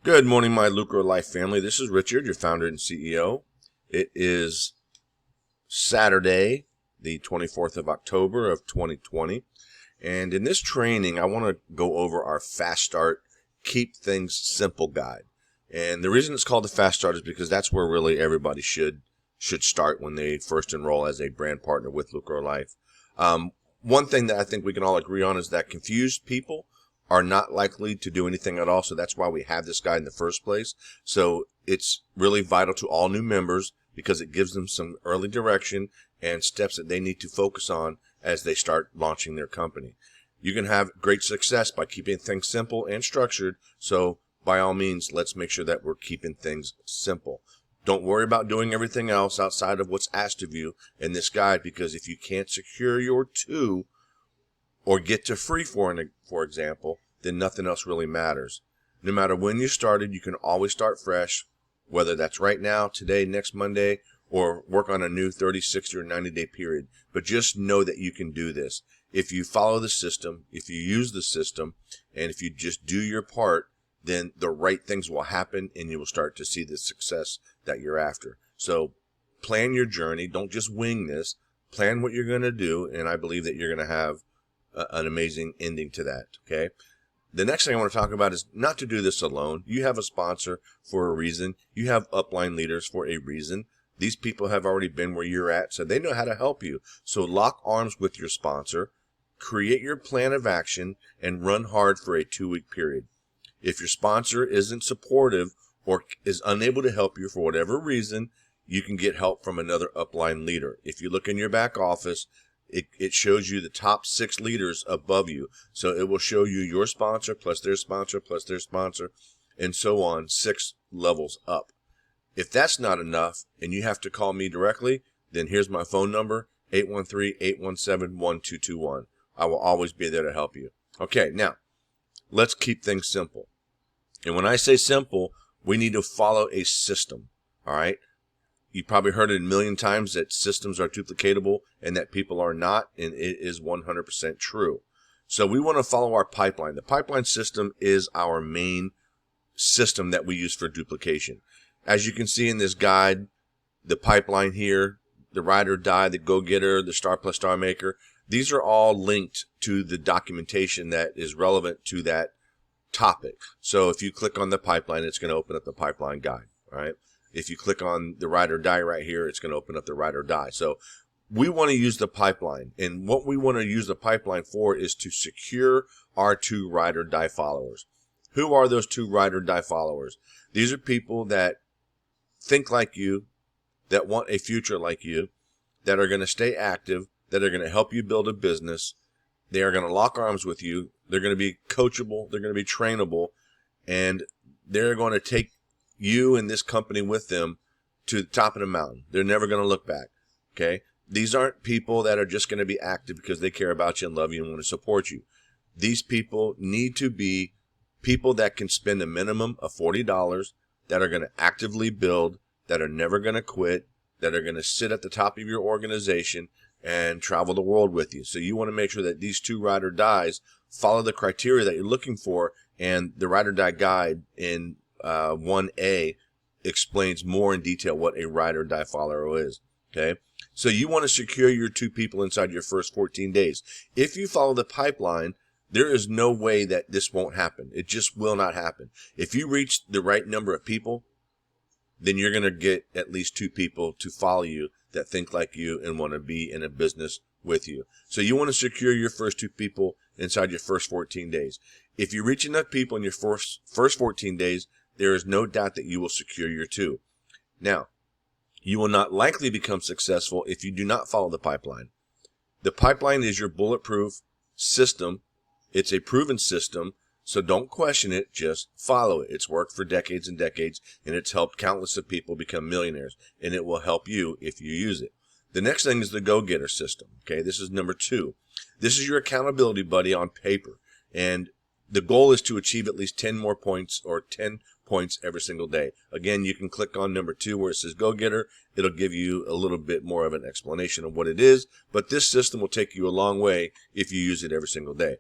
Good morning, my Lucro Life family. This is Richard, your founder and CEO. It is Saturday, the 24th of October of 2020. And in this training, I want to go over our Fast Start, Keep Things Simple guide. And the reason it's called the Fast Start is because that's where really everybody should start when they first enroll as a brand partner with Lucro Life. One thing that I think we can all agree on is that confused people are not likely to do anything at all. So that's why we have this guide in the first place. So it's really vital to all new members because it gives them some early direction and steps that they need to focus on as they start launching their company. You can have great success by keeping things simple and structured. So by all means, let's make sure that we're keeping things simple. Don't worry about doing everything else outside of what's asked of you in this guide, because if you can't secure your two or get to free for example, then nothing else really matters. No matter when you started, you can always start fresh, whether that's right now, today, next Monday, or work on a new 30, 60, or 90-day period. But just know that you can do this. If you follow the system, if you use the system, and if you just do your part, then the right things will happen and you will start to see the success that you're after. So plan your journey. Don't just wing this. Plan what you're going to do, and I believe that you're going to have an amazing ending to that, okay? The next thing I want to talk about is not to do this alone. You have a sponsor for a reason. You have upline leaders for a reason. These people have already been where you're at, so they know how to help you. So lock arms with your sponsor, create your plan of action, and run hard for a 2-week period. If your sponsor isn't supportive or is unable to help you for whatever reason, you can get help from another upline leader. If you look in your back office, it shows you the top 6 leaders above you. So it will show you your sponsor plus their sponsor plus their sponsor, and so on, 6 levels up. If that's not enough and you have to call me directly, then here's my phone number, 813-817-1221. I will always be there to help you. Okay, now, let's keep things simple. And when I say simple, we need to follow a system, all right? You probably heard it a million times that systems are duplicatable and that people are not, and it is 100% true. So we want to follow our pipeline. The pipeline system is our main system that we use for duplication. As you can see in this guide, the pipeline here, the ride or die, the go-getter, the star plus star maker, these are all linked to the documentation that is relevant to that topic. So if you click on the pipeline, it's going to open up the pipeline guide, all right? If you click on the ride or die right here, it's going to open up the ride or die. So we want to use the pipeline. And what we want to use the pipeline for is to secure our 2 ride or die followers. Who are those 2 ride or die followers? These are people that think like you, that want a future like you, that are going to stay active, that are going to help you build a business. They are going to lock arms with you. They're going to be coachable. They're going to be trainable. And they're going to take you and this company with them to the top of the mountain. They're never going to look back, okay? These aren't people that are just going to be active because they care about you and love you and want to support you. These people need to be people that can spend a minimum of $40, that are going to actively build, that are never going to quit, that are going to sit at the top of your organization and travel the world with you. So you want to make sure that these 2 ride or dies follow the criteria that you're looking for, and the ride or die guide in 1A explains more in detail what a ride or die follower is. Okay, so you want to secure your 2 people inside your first 14 days. If you follow the pipeline, there is no way that this won't happen. It just will not happen. If you reach the right number of people, then you're going to get at least 2 people to follow you that think like you and want to be in a business with you. So you want to secure your first 2 people inside your first 14 days. If you reach enough people in your first 14 days, there is no doubt that you will secure your 2. Now, you will not likely become successful if you do not follow the pipeline. The pipeline is your bulletproof system. It's a proven system, so don't question it, just follow it. It's worked for decades and decades, and it's helped countless of people become millionaires, and it will help you if you use it. The next thing is the go-getter system. Okay, this is number 2. This is your accountability buddy on paper, and the goal is to achieve at least 10 more points or 10 points every single day. Again, you can click on number 2 where it says go-getter. It'll give you a little bit more of an explanation of what it is, but this system will take you a long way if you use it every single day.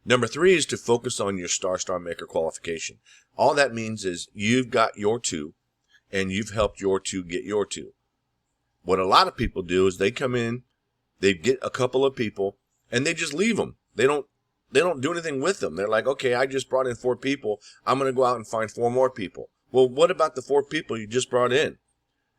Number 3 is to focus on your star maker qualification. All that means is you've got your 2 and you've helped your 2 get your 2. What a lot of people do is they come in, they get a couple of people, and they just leave them. They don't do anything with them. They're like, okay, I just brought in 4 people. I'm going to go out and find 4 more people. Well, what about the 4 people you just brought in?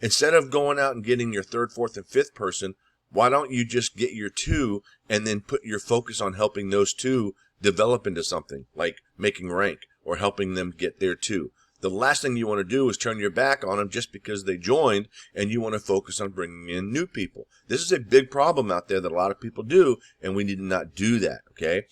Instead of going out and getting your 3rd, 4th, and 5th person, why don't you just get your 2 and then put your focus on helping those 2 develop into something like making rank or helping them get their 2. The last thing you want to do is turn your back on them just because they joined, and you want to focus on bringing in new people. This is a big problem out there that a lot of people do, and we need to not do that, okay?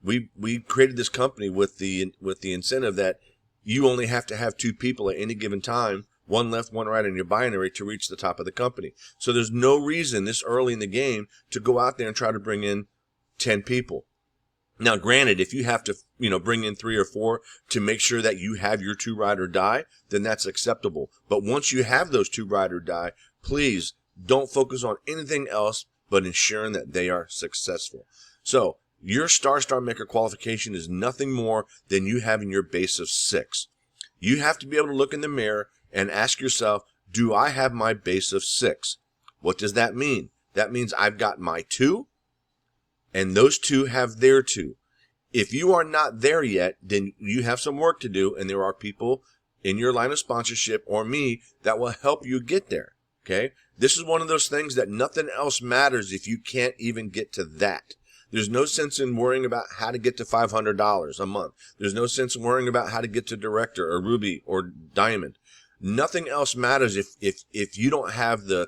We created this company with the incentive that you only have to have 2 people at any given time, one left, one right in your binary to reach the top of the company. So there's no reason this early in the game to go out there and try to bring in 10 people. Now, granted, if you have to, bring in 3 or 4 to make sure that you have your 2 ride or die, then that's acceptable. But once you have those 2 ride or die, please don't focus on anything else but ensuring that they are successful. So your star maker qualification is nothing more than you having your base of 6. You have to be able to look in the mirror and ask yourself, do I have my base of 6? What does that mean? That means I've got my 2. And those 2 have their 2. If you are not there yet, then you have some work to do, and there are people in your line of sponsorship or me that will help you get there, okay? This is one of those things that nothing else matters if you can't even get to that. There's no sense in worrying about how to get to $500 a month. There's no sense in worrying about how to get to Director or Ruby or Diamond. Nothing else matters if you don't have the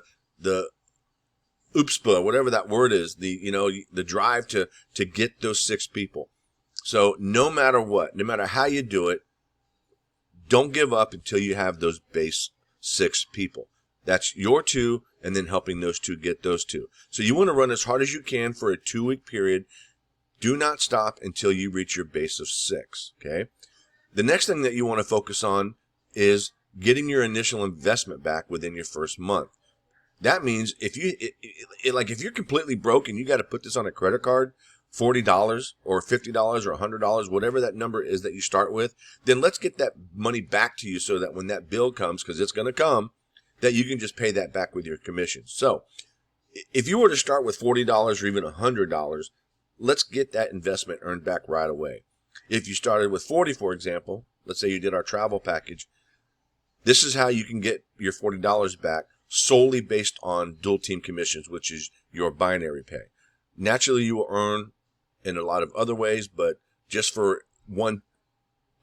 oopspa, whatever that word is, the drive to get those 6 people. So no matter what, no matter how you do it, don't give up until you have those base 6 people. That's your 2, and then helping those 2 get those 2. So you want to run as hard as you can for a 2-week period. Do not stop until you reach your base of 6, okay? The next thing that you want to focus on is getting your initial investment back within your first month. That means if you're completely broke and you got to put this on a credit card, $40 or $50 or $100, whatever that number is that you start with, then let's get that money back to you so that when that bill comes, because it's going to come, that you can just pay that back with your commission. So if you were to start with $40 or even $100, let's get that investment earned back right away. If you started with 40, for example, let's say you did our travel package, this is how you can get your $40 back solely based on dual team commissions, which is your binary pay. Naturally, you will earn in a lot of other ways, but just for one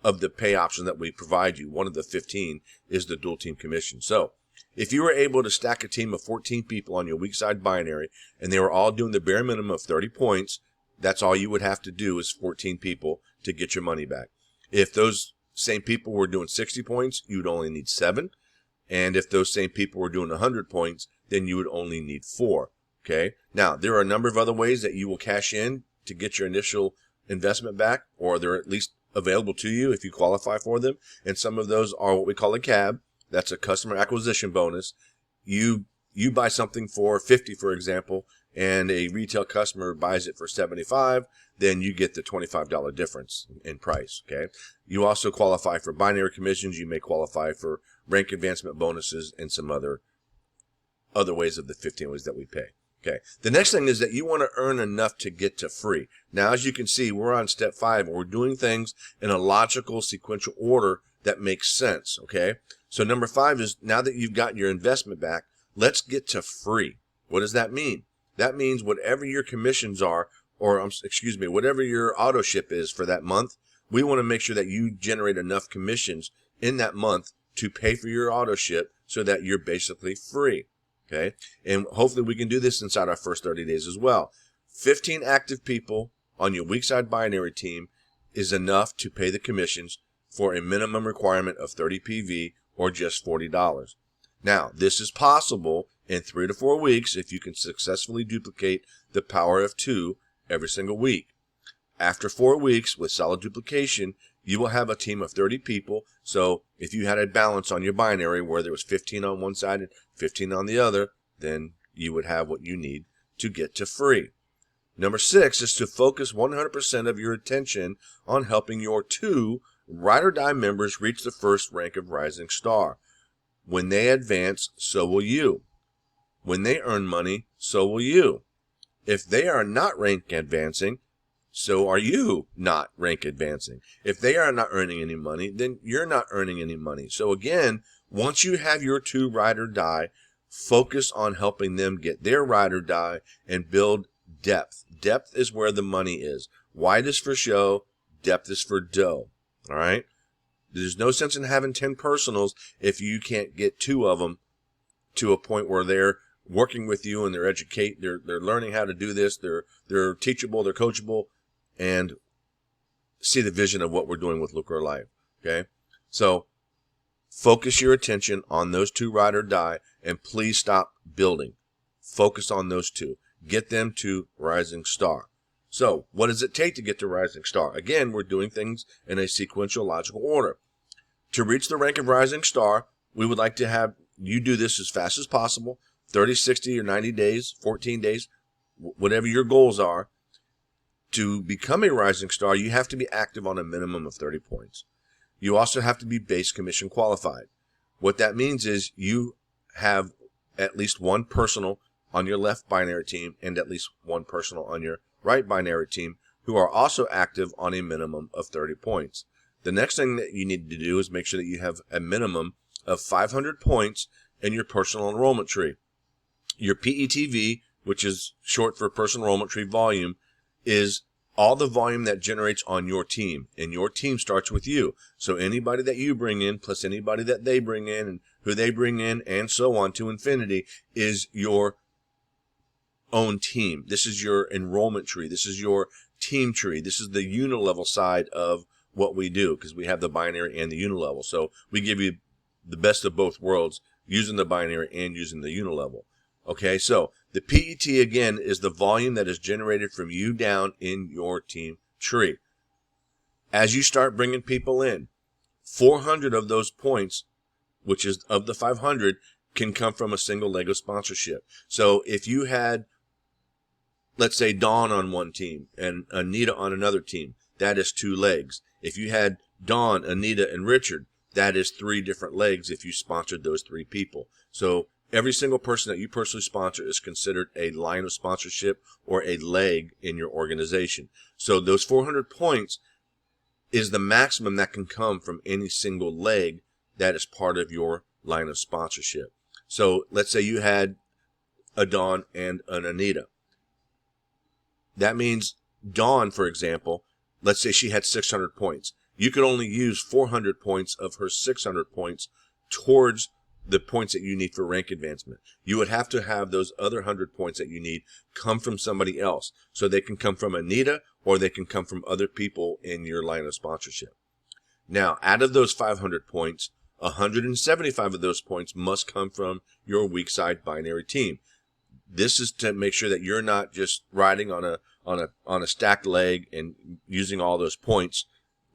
of the pay options that we provide you, one of the 15 is the dual team commission. So if you were able to stack a team of 14 people on your weak side binary and they were all doing the bare minimum of 30 points, that's all you would have to do is 14 people to get your money back. If those same people were doing 60 points, you'd only need 7. And if those same people were doing 100 points, then you would only need 4. Okay. Now, there are a number of other ways that you will cash in to get your initial investment back, or they're at least available to you if you qualify for them. And some of those are what we call a CAB. That's a customer acquisition bonus. You buy something for 50, for example, and a retail customer buys it for 75, then you get the $25 difference in price. Okay. You also qualify for binary commissions. You may qualify for rank advancement bonuses and some other ways of the 15 ways that we pay. Okay. The next thing is that you want to earn enough to get to free. Now, as you can see, we're on step 5, and we're doing things in a logical, sequential order that makes sense. Okay. So number 5 is, now that you've gotten your investment back, let's get to free. What does that mean? That means whatever your commissions are, or whatever your auto ship is for that month, we want to make sure that you generate enough commissions in that month to pay for your auto ship so that you're basically free. Okay. And hopefully we can do this inside our first 30 days as well. 15 active people on your weak side binary team is enough to pay the commissions for a minimum requirement of 30 PV or just $40. Now, this is possible in 3 to 4 weeks if you can successfully duplicate the power of 2 every single week. After 4 weeks with solid duplication, you will have a team of 30 people. So if you had a balance on your binary where there was 15 on one side and 15 on the other, then you would have what you need to get to free. Number 6 is to focus 100% of your attention on helping your 2 ride or die members reach the first rank of Rising Star. When they advance, so will you. When they earn money, so will you. If they are not rank advancing, so are you not rank advancing. If they are not earning any money, then you're not earning any money. So again, once you have your 2 ride or die, focus on helping them get their ride or die and build depth. Depth is where the money is. Wide is for show, depth is for dough. All right? There's no sense in having 10 personals if you can't get 2 of them to a point where they're working with you and they're learning how to do this, they're teachable, they're coachable, and see the vision of what we're doing with Lucro Life. Okay? So focus your attention on those 2 ride or die, and please stop building. Focus on those 2. Get them to Rising Star. So what does it take to get to Rising Star? Again, we're doing things in a sequential, logical order. To reach the rank of Rising Star, we would like to have you do this as fast as possible, 30, 60, or 90 days, 14 days, whatever your goals are. To become a Rising Star, you have to be active on a minimum of 30 points. You also have to be base commission qualified. What that means is you have at least 1 personal on your left binary team and at least 1 personal on your right binary team who are also active on a minimum of 30 points. The next thing that you need to do is make sure that you have a minimum of 500 points in your personal enrollment tree. Your PETV, which is short for personal enrollment tree volume, is all the volume that generates on your team, and your team starts with you. So anybody that you bring in plus anybody that they bring in and who they bring in and so on to infinity is your own team. This is your enrollment tree. This is your team tree. This is the unilevel side of what we do, because we have the binary and the unilevel. So we give you the best of both worlds using the binary and using the unilevel. Okay, so the PET, again, is the volume that is generated from you down in your team tree. As you start bringing people in, 400 of those points, which is of the 500, can come from a single leg of sponsorship. So if you had, let's say, Dawn on one team and Anita on another team, that is 2 legs. If you had Dawn, Anita, and Richard, that is 3 different legs if you sponsored those 3 people. So every single person that you personally sponsor is considered a line of sponsorship or a leg in your organization. So those 400 points is the maximum that can come from any single leg that is part of your line of sponsorship. So let's say you had a Dawn and an Anita. That means Dawn, for example, let's say she had 600 points. You could only use 400 points of her 600 points towards the points that you need for rank advancement. You would have to have those other 100 points that you need come from somebody else. So they can come from Anita or they can come from other people in your line of sponsorship. Now, out of those 500 points, 175 of those points must come from your weak side binary team. This is to make sure that you're not just riding on a stacked leg and using all those points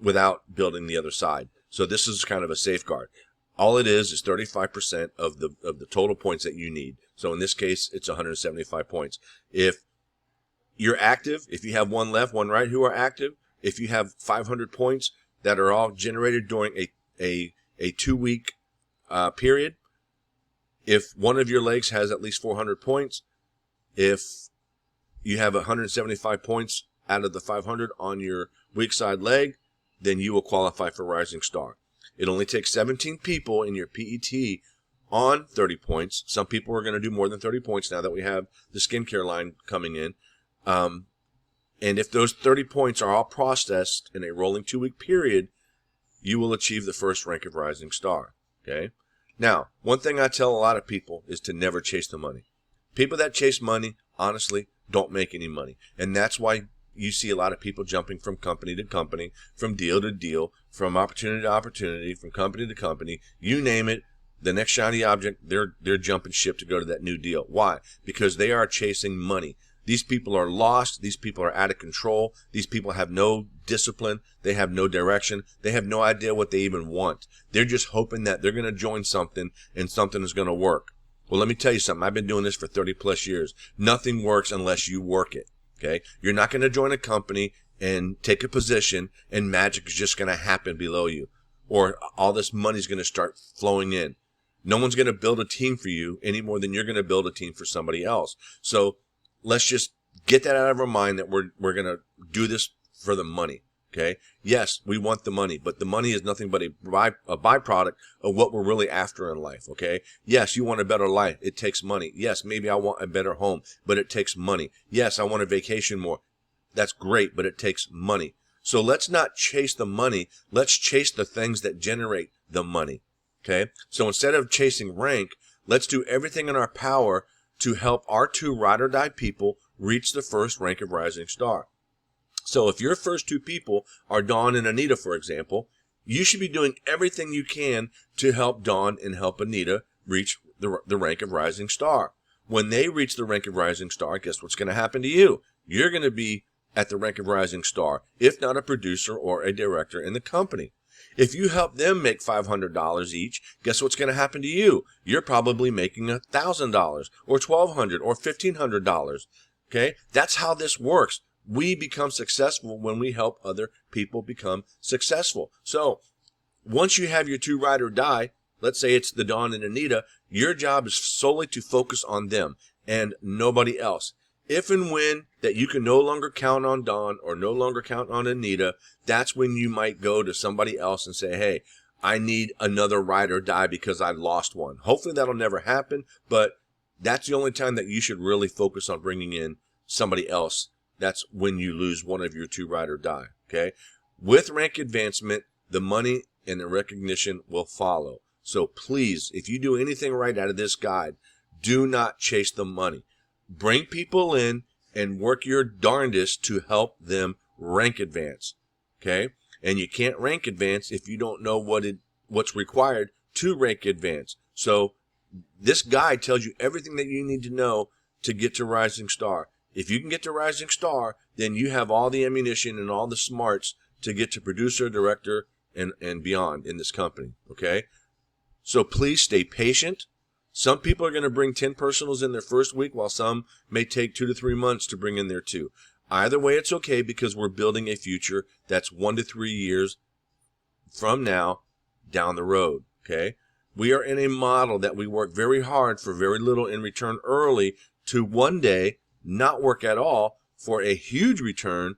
without building the other side. So this is kind of a safeguard. All it is 35% of the total points that you need. So in this case, it's 175 points. If you're active, if you have 1 left, 1 right who are active, if you have 500 points that are all generated during a 2-week period, if one of your legs has at least 400 points, if you have 175 points out of the 500 on your weak side leg, then you will qualify for Rising Star. It only takes 17 people in your PET on 30 points. Some people are going to do more than 30 points now that we have the skincare line coming in. And if those 30 points are all processed in a rolling 2-week period, you will achieve the first rank of Rising Star. Okay? Now, one thing I tell a lot of people is to never chase the money. People that chase money, honestly, don't make any money. And that's why you see a lot of people jumping from company to company, from deal to deal, from opportunity to opportunity, from company to company. You name it, the next shiny object, they're jumping ship to go to that new deal. Why? Because they are chasing money. These people are lost. These people are out of control. These people have no discipline. They have no direction. They have no idea what they even want. They're just hoping that they're going to join something and something is going to work. Well, let me tell you something. I've been doing this for 30 plus years. Nothing works unless you work it. Okay? You're not going to join a company and take a position and magic is just going to happen below you, or all this money is going to start flowing in. No one's going to build a team for you any more than you're going to build a team for somebody else. So let's just get that out of our mind that we're going to do this for the money. Okay? Yes, we want the money, but the money is nothing but a byproduct of what we're really after in life. Okay? Yes, you want a better life. It takes money. Yes, maybe I want a better home, but it takes money. Yes, I want to vacation more. That's great, but it takes money. So let's not chase the money. Let's chase the things that generate the money. Okay? So instead of chasing rank, let's do everything in our power to help our 2 ride or die people reach the first rank of Rising Star. So if your first 2 people are Dawn and Anita, for example, you should be doing everything you can to help Dawn and help Anita reach the rank of Rising Star. When they reach the rank of Rising Star, guess what's going to happen to you? You're going to be at the rank of Rising Star, if not a producer or a director in the company. If you help them make $500 each, guess what's going to happen to you? You're probably making $1,000 or $1,200 or $1,500. Okay? That's how this works. We become successful when we help other people become successful. So once you have your 2 ride or die, let's say it's the Dawn and Anita, your job is solely to focus on them and nobody else. If and when that you can no longer count on Dawn or no longer count on Anita, that's when you might go to somebody else and say, hey, I need another ride or die because I lost one. Hopefully that'll never happen, but that's the only time that you should really focus on bringing in somebody else. That's when you lose one of your 2 ride or die. Okay? With rank advancement, the money and the recognition will follow. So please, if you do anything right out of this guide, do not chase the money. Bring people in and work your darndest to help them rank advance. Okay? And you can't rank advance if you don't know what's required to rank advance. So this guide tells you everything that you need to know to get to Rising Star. If you can get to Rising Star, then you have all the ammunition and all the smarts to get to producer, director, and beyond in this company. Okay? So please stay patient. Some people are going to bring 10 personals in their first week, while some may take 2 to 3 months to bring in their 2. Either way, it's okay because we're building a future that's 1 to 3 years from now down the road. Okay? We are in a model that we work very hard for very little in return early to one day not work at all for a huge return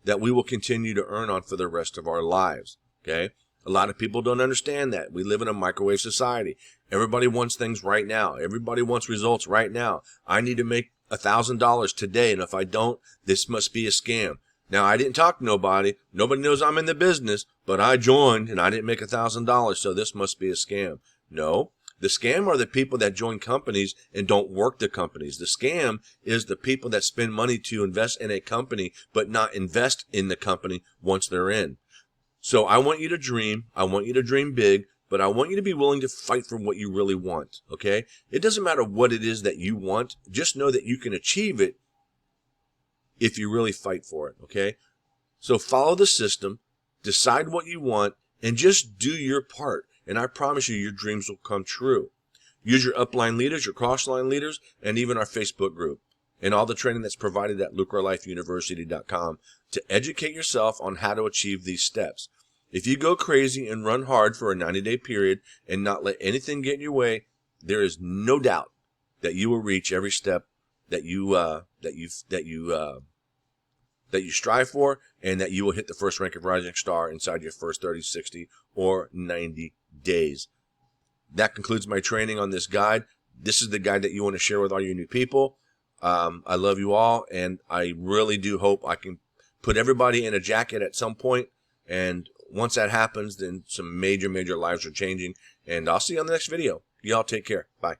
that we will continue to earn on for the rest of our lives. Okay? A lot of people don't understand that. We live in a microwave society. Everybody wants things right now. Everybody wants results right now. I need to make $1,000 today, and if I don't, this must be a scam. Now, I didn't talk to nobody. Nobody knows I'm in the business, but I joined, and I didn't make $1,000, so this must be a scam. No. The scam are the people that join companies and don't work the companies. The scam is the people that spend money to invest in a company but not invest in the company once they're in. So I want you to dream. I want you to dream big, but I want you to be willing to fight for what you really want, okay? It doesn't matter what it is that you want. Just know that you can achieve it if you really fight for it, okay? So follow the system, decide what you want, and just do your part. And I promise you, your dreams will come true. Use your upline leaders, your crossline leaders, and even our Facebook group, and all the training that's provided at lucrolifeuniversity.com to educate yourself on how to achieve these steps. If you go crazy and run hard for a 90-day period and not let anything get in your way, there is no doubt that you will reach every step that you strive for, and that you will hit the first rank of Rising Star inside your first 30, 60, or 90 days. That concludes my training on this guide. This is the guide that you want to share with all your new people. I love you all, and I really do hope I can put everybody in a jacket at some point, and once that happens, then some major lives are changing, and I'll see you on the next video. Y'all take care. Bye.